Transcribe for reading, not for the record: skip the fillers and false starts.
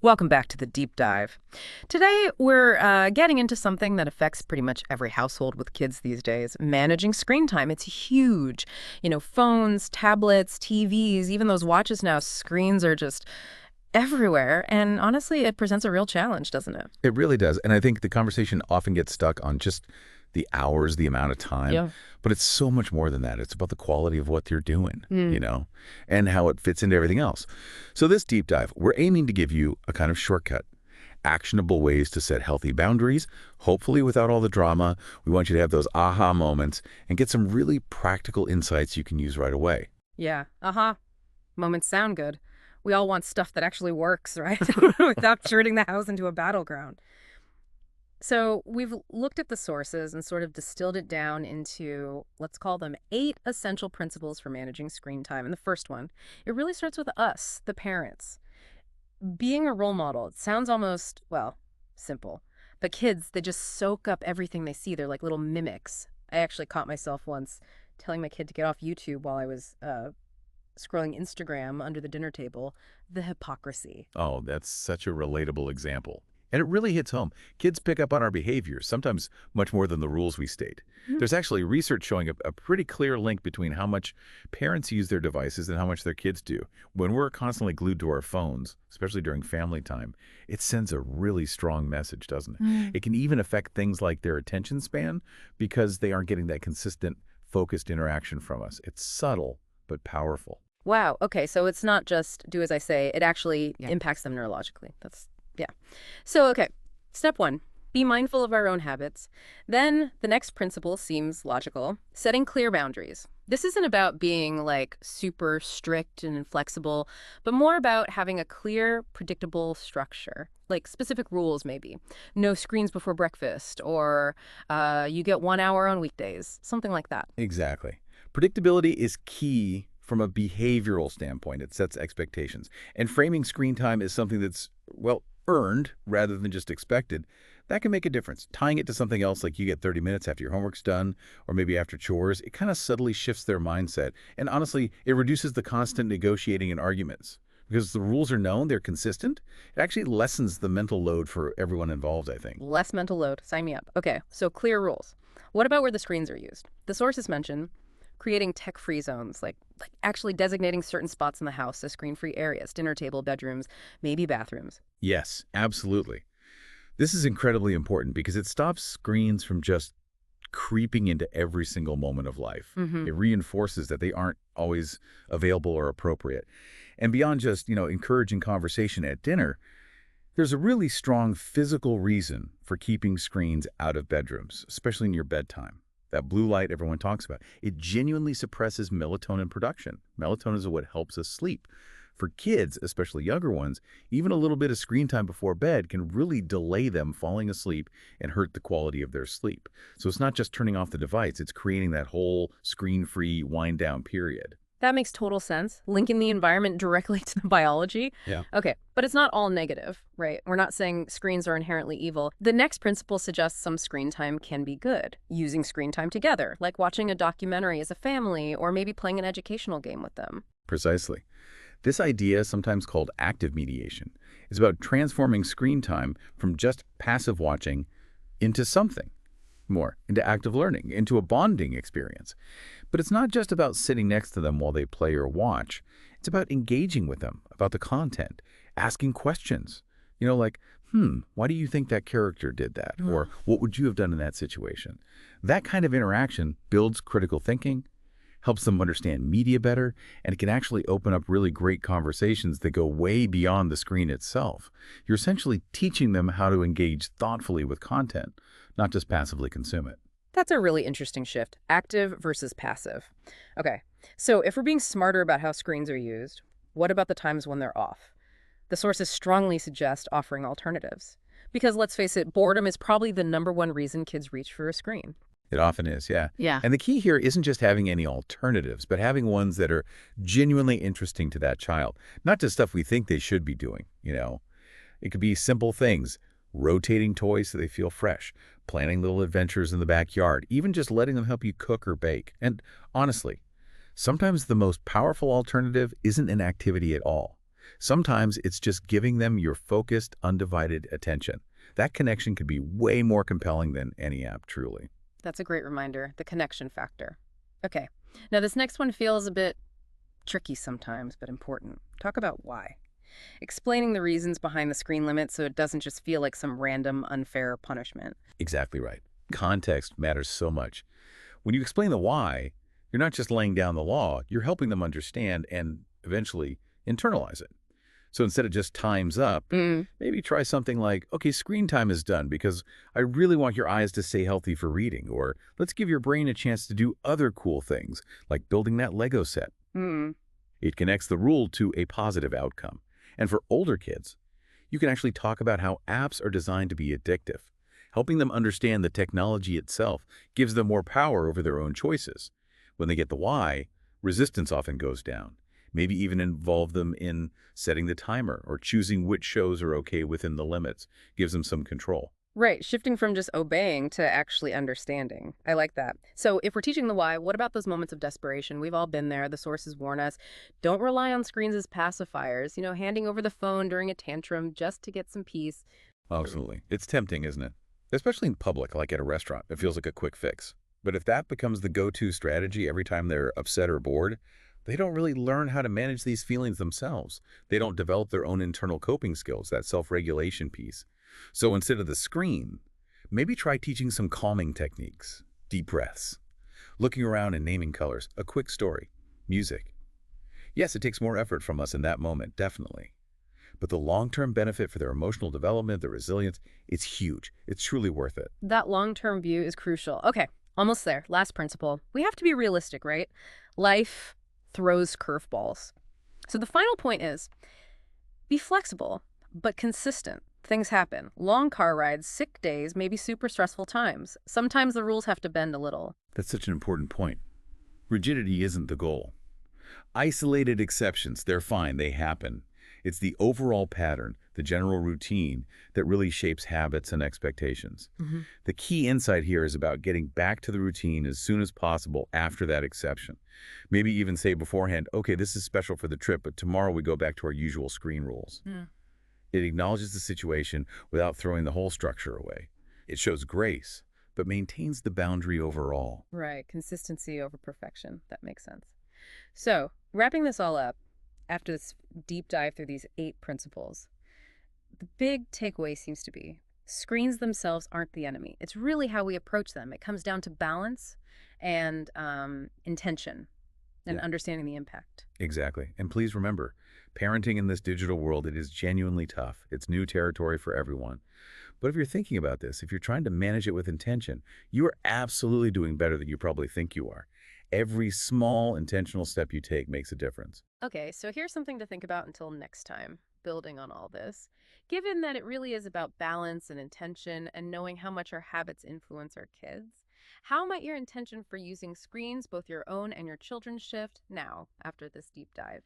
Welcome back to the deep dive. Today, we're getting into something that affects pretty much every household with kids these days, managing screen time. It's huge. Phones, tablets, TVs, even those watches now, screens are just everywhere. And honestly, it presents a real challenge, doesn't it? It really does. And I think the conversation often gets stuck on just the hours, the amount of time. Yeah. But it's so much more than that. It's about the quality of what you're doing, Mm. and how it fits into everything else. So this deep dive, we're aiming to give you a kind of shortcut, actionable ways to set healthy boundaries, hopefully without all the drama. We want you to have those aha moments and get some really practical insights you can use right away. Yeah. Moments sound good. We all want stuff that actually works, right? Without turning the house into a battleground. So we've looked at the sources and sort of distilled it down into, let's call them 8 essential principles for managing screen time. And the first one, it really starts with us, the parents. Being a role model, it sounds almost, well, simple. But kids, they just soak up everything they see. They're like little mimics. I actually caught myself once telling my kid to get off YouTube while I was scrolling Instagram under the dinner table. The hypocrisy. Oh, that's such a relatable example. And it really hits home. Kids pick up on our behaviors, sometimes much more than the rules we state. Mhm. There's actually research showing a pretty clear link between how much parents use their devices and how much their kids do. When we're constantly glued to our phones, especially during family time, it sends a really strong message, doesn't it? Mm. It can even affect things like their attention span because they aren't getting that consistent, focused interaction from us. It's subtle, but powerful. Wow. Okay. So it's not just do as I say, it actually Yeah. impacts them neurologically. Yeah. So, okay. Step 1, be mindful of our own habits. Then the next principle seems logical, setting clear boundaries. This isn't about being like super strict and inflexible, but more about having a clear, predictable structure, like specific rules maybe. No screens before breakfast, or you get 1 hour on weekdays, something like that. Exactly. Predictability is key from a behavioral standpoint. It sets expectations. And framing screen time is something that's, well, earned rather than just expected. That can make a difference. Tying it to something else like you get 30 minutes after your homework's done or maybe after chores, it kind of subtly shifts their mindset. And honestly, it reduces the constant negotiating and arguments. Because the rules are known, they're consistent, it actually lessens the mental load for everyone involved, I think. Less mental load. Sign me up. Okay, so clear rules. What about where the screens are used? The sources mention creating tech-free zones, like actually designating certain spots in the house as screen-free areas, dinner table, bedrooms, maybe bathrooms. Yes, absolutely. This is incredibly important because it stops screens from just creeping into every single moment of life. Mm-hmm. It reinforces that they aren't always available or appropriate. And beyond just, encouraging conversation at dinner, there's a really strong physical reason for keeping screens out of bedrooms, especially in your bedtime. That blue light everyone talks about, it genuinely suppresses melatonin production. Melatonin is what helps us sleep. For kids, especially younger ones, even a little bit of screen time before bed can really delay them falling asleep and hurt the quality of their sleep. So it's not just turning off the device, it's creating that whole screen-free wind-down period. That makes total sense, linking the environment directly to the biology. Yeah. Okay, but it's not all negative, right? We're not saying screens are inherently evil. The next principle suggests some screen time can be good, using screen time together, like watching a documentary as a family or maybe playing an educational game with them. Precisely. This idea, sometimes called active mediation, is about transforming screen time from just passive watching into something more, into active learning, into a bonding experience. But it's not just about sitting next to them while they play or watch. It's about engaging with them, about the content, asking questions. Like, why do you think that character did that? Or what would you have done in that situation? That kind of interaction builds critical thinking, helps them understand media better, and it can actually open up really great conversations that go way beyond the screen itself. You're essentially teaching them how to engage thoughtfully with content, not just passively consume it. That's a really interesting shift, active versus passive. Okay, so if we're being smarter about how screens are used, what about the times when they're off? The sources strongly suggest offering alternatives. Because let's face it, boredom is probably the #1 reason kids reach for a screen. It often is, yeah. Yeah. And the key here isn't just having any alternatives, but having ones that are genuinely interesting to that child. Not just stuff we think they should be doing. It could be simple things, rotating toys so they feel fresh, planning little adventures in the backyard, even just letting them help you cook or bake. And honestly, sometimes the most powerful alternative isn't an activity at all. Sometimes it's just giving them your focused, undivided attention. That connection could be way more compelling than any app, truly. That's a great reminder, the connection factor. Okay, now this next one feels a bit tricky sometimes, but important. Talk about why. Explaining the reasons behind the screen limit so it doesn't just feel like some random, unfair punishment. Exactly right. Context matters so much. When you explain the why, you're not just laying down the law, you're helping them understand and eventually internalize it. So instead of just time's up, Mm, maybe try something like, okay, screen time is done because I really want your eyes to stay healthy for reading, or let's give your brain a chance to do other cool things, like building that Lego set. mm. It connects the rule to a positive outcome. And for older kids, you can actually talk about how apps are designed to be addictive. Helping them understand the technology itself gives them more power over their own choices. When they get the why, resistance often goes down. Maybe even involve them in setting the timer or choosing which shows are okay within the limits. Gives them some control. Right, shifting from just obeying to actually understanding. I like that. So, if we're teaching the why, what about those moments of desperation? We've all been there. The sources warn us. Don't rely on screens as pacifiers, handing over the phone during a tantrum just to get some peace. Absolutely. It's tempting, isn't it? Especially in public, like at a restaurant. It feels like a quick fix. But if that becomes the go-to strategy every time they're upset or bored, they don't really learn how to manage these feelings themselves. They don't develop their own internal coping skills, that self-regulation piece. So instead of the screen, maybe try teaching some calming techniques, deep breaths, looking around and naming colors, a quick story, music. Yes, it takes more effort from us in that moment, definitely. But the long-term benefit for their emotional development, their resilience, it's huge. It's truly worth it. That long term view is crucial. Okay, almost there. Last principle. We have to be realistic, right? Life throws curveballs. So, the final point is be flexible, but consistent. Things happen. Long car rides, sick days, maybe super stressful times. Sometimes the rules have to bend a little. That's such an important point. Rigidity isn't the goal. Isolated exceptions, they're fine, they happen. It's the overall pattern, the general routine, that really shapes habits and expectations. Hmm. The key insight here is about getting back to the routine as soon as possible after that exception. Maybe even say beforehand, okay, this is special for the trip, but tomorrow we go back to our usual screen rules. Yeah. It acknowledges the situation without throwing the whole structure away. It shows grace, but maintains the boundary overall. Right, consistency over perfection. That makes sense. So, wrapping this all up, after this deep dive through these 8 principles, the big takeaway seems to be screens themselves aren't the enemy. It's really how we approach them. It comes down to balance and intention and Yeah. understanding the impact. Exactly. And please remember, parenting in this digital world, it is genuinely tough. It's new territory for everyone. But if you're thinking about this, if you're trying to manage it with intention, you are absolutely doing better than you probably think you are. Every small intentional step you take makes a difference. Okay, so here's something to think about until next time, building on all this. Given that it really is about balance and intention and knowing how much our habits influence our kids, how might your intention for using screens, both your own and your children's, shift now after this deep dive?